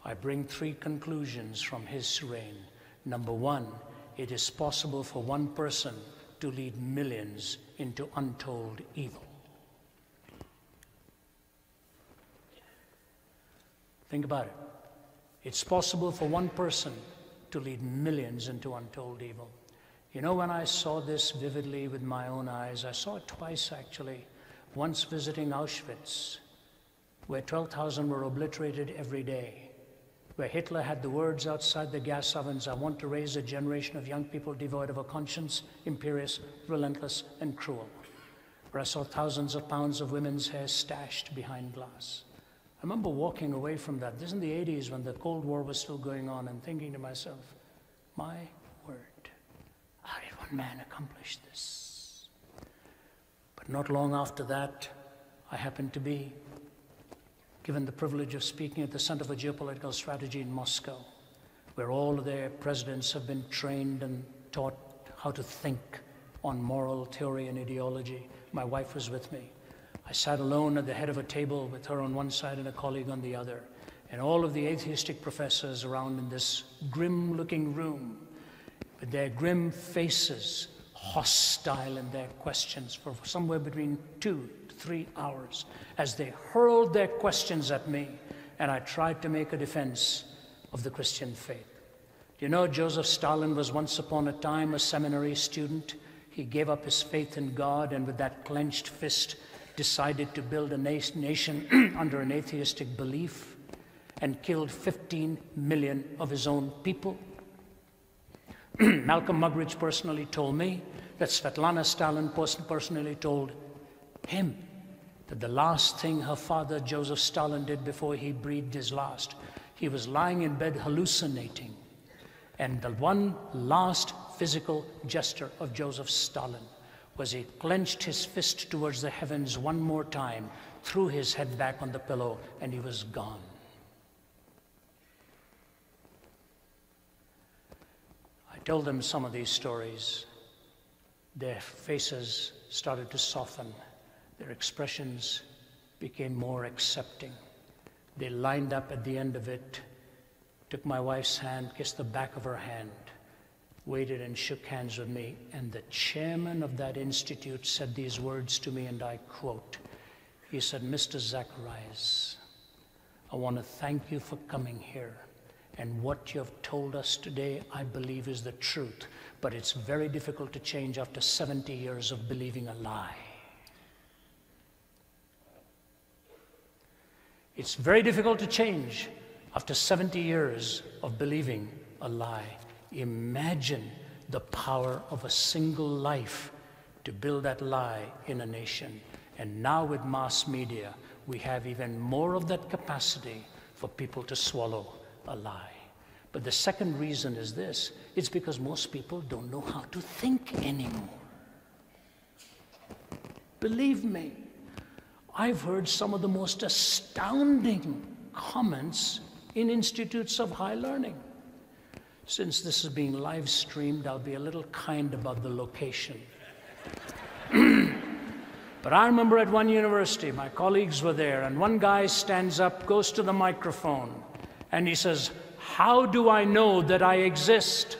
I bring three conclusions from his reign. Number one, it is possible for one person to lead millions into untold evil. Think about it. It's possible for one person to lead millions into untold evil. You know, when I saw this vividly with my own eyes, I saw it twice actually. Once visiting Auschwitz, where 12,000 were obliterated every day, where Hitler had the words outside the gas ovens, "I want to raise a generation of young people devoid of a conscience, imperious, relentless, and cruel." Where I saw thousands of pounds of women's hair stashed behind glass. I remember walking away from that. This is in the 80s when the Cold War was still going on, and thinking to myself, my word, how did one man accomplish this? But not long after that, I happened to be given the privilege of speaking at the Center for Geopolitical Strategy in Moscow, where all of their presidents have been trained and taught how to think on moral theory and ideology. My wife was with me. I sat alone at the head of a table with her on one side and a colleague on the other, and all of the atheistic professors around in this grim-looking room with their grim faces, hostile in their questions for somewhere between 2 to 3 hours as they hurled their questions at me, and I tried to make a defense of the Christian faith. Do you know Joseph Stalin was once upon a time a seminary student? He gave up his faith in God, and with that clenched fist decided to build a nation under an atheistic belief, and killed 15 million of his own people. Malcolm Muggeridge personally told me that Svetlana Stalin personally told him that the last thing her father, Joseph Stalin, did before he breathed his last, he was lying in bed hallucinating, and the one last physical gesture of Joseph Stalin was he clenched his fist towards the heavens one more time, threw his head back on the pillow, and he was gone. I told them some of these stories. Their faces started to soften. Their expressions became more accepting. They lined up at the end of it, took my wife's hand, kissed the back of her hand, waited and shook hands with me, and the chairman of that institute said these words to me, and I quote. He said, "Mr. Zacharias, I want to thank you for coming here, and what you have told us today, I believe, is the truth, but it's very difficult to change after 70 years of believing a lie. It's very difficult to change after 70 years of believing a lie. Imagine the power of a single life to build that lie in a nation. And now with mass media, we have even more of that capacity for people to swallow a lie. But the second reason is this. It's because most people don't know how to think anymore. Believe me, I've heard some of the most astounding comments in institutes of high learning. Since this is being live streamed, I'll be a little kind about the location. But I remember at one university, my colleagues were there, and one guy stands up, goes to the microphone, and he says, "How do I know that I exist?"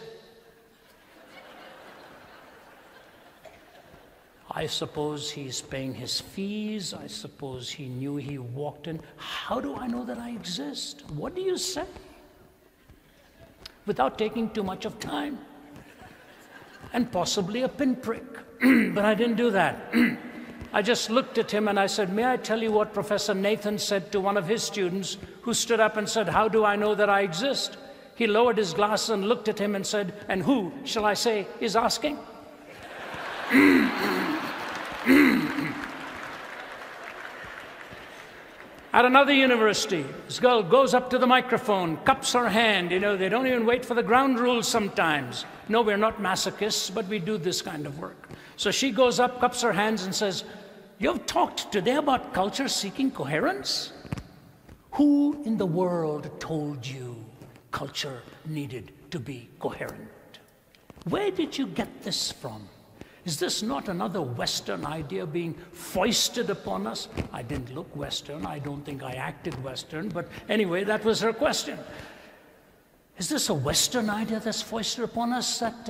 I suppose he's paying his fees. I suppose he knew he walked in. How do I know that I exist? What do you say? Without taking too much of time. And possibly a pinprick. But I didn't do that. I just looked at him and I said, "May I tell you what Professor Nathan said to one of his students who stood up and said, 'How do I know that I exist?' He lowered his glass and looked at him and said, 'And who, shall I say, is asking?'" At another university, this girl goes up to the microphone, cups her hand. You know, they don't even wait for the ground rules sometimes. No, we're not masochists, but we do this kind of work. So she goes up, cups her hands, and says, "You've talked today about culture seeking coherence? Who in the world told you culture needed to be coherent? Where did you get this from? Is this not another Western idea being foisted upon us? I didn't look Western. I don't think I acted Western. But anyway, that was her question. Is this a Western idea that's foisted upon us that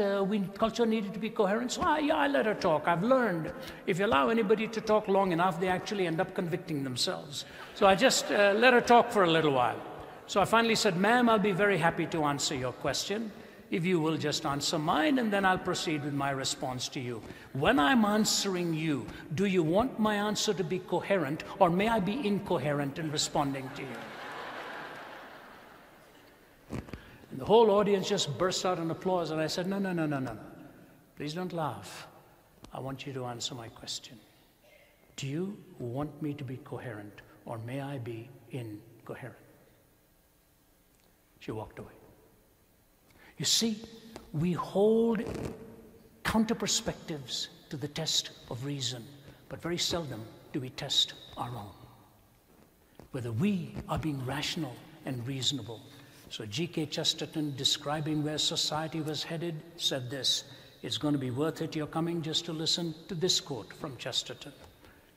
culture needed to be coherent? So I let her talk. I've learned if you allow anybody to talk long enough, they actually end up convicting themselves. So I just let her talk for a little while. So I finally said, ma'am, I'll be very happy to answer your question if you will just answer mine, and then I'll proceed with my response to you. When I'm answering you, do you want my answer to be coherent, or may I be incoherent in responding to you? And the whole audience just burst out in applause, and I said, no. Please don't laugh. I want you to answer my question. Do you want me to be coherent, or may I be incoherent? She walked away. You see, we hold counter perspectives to the test of reason, but very seldom do we test our own, whether we are being rational and reasonable. So G.K. Chesterton, describing where society was headed, said this: it's going to be worth it, you're coming just to listen to this quote from Chesterton.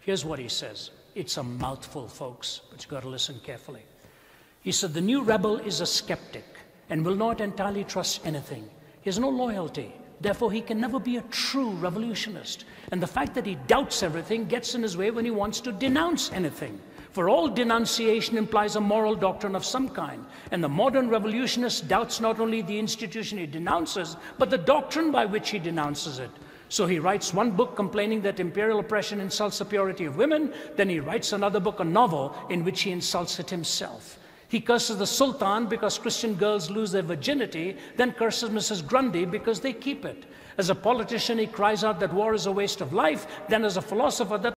Here's what he says. It's a mouthful, folks, but you've got to listen carefully. He said, the new rebel is a skeptic and will not entirely trust anything. He has no loyalty. Therefore, he can never be a true revolutionist. And the fact that he doubts everything gets in his way when he wants to denounce anything. For all denunciation implies a moral doctrine of some kind. And the modern revolutionist doubts not only the institution he denounces, but the doctrine by which he denounces it. So he writes one book complaining that imperial oppression insults the purity of women. Then he writes another book, a novel, in which he insults it himself. He curses the Sultan because Christian girls lose their virginity, then curses Mrs. Grundy because they keep it. As a politician, he cries out that war is a waste of life. Then as a philosopher, that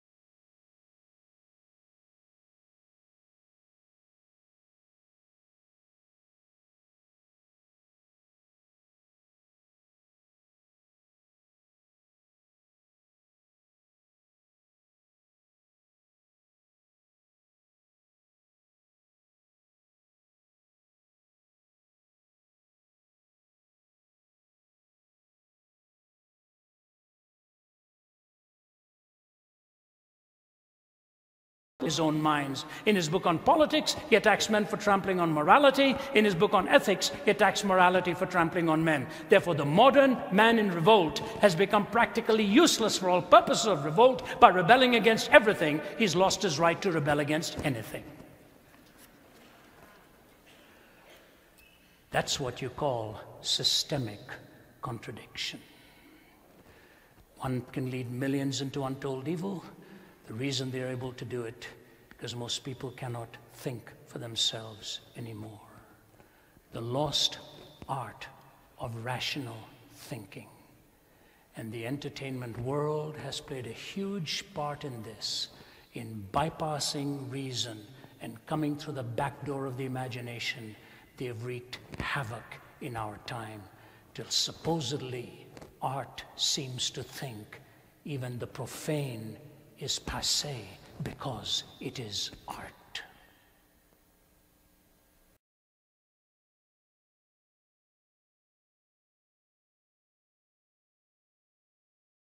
his own minds. In his book on politics, he attacks men for trampling on morality. In his book on ethics, he attacks morality for trampling on men. Therefore, the modern man in revolt has become practically useless for all purposes of revolt. By rebelling against everything, he's lost his right to rebel against anything. That's what you call systemic contradiction. One can lead millions into untold evil. The reason they're able to do it, because most people cannot think for themselves anymore. The lost art of rational thinking. And the entertainment world has played a huge part in this, in bypassing reason and coming through the back door of the imagination. They have wreaked havoc in our time, till supposedly art seems to think even the profane is passé because it is art.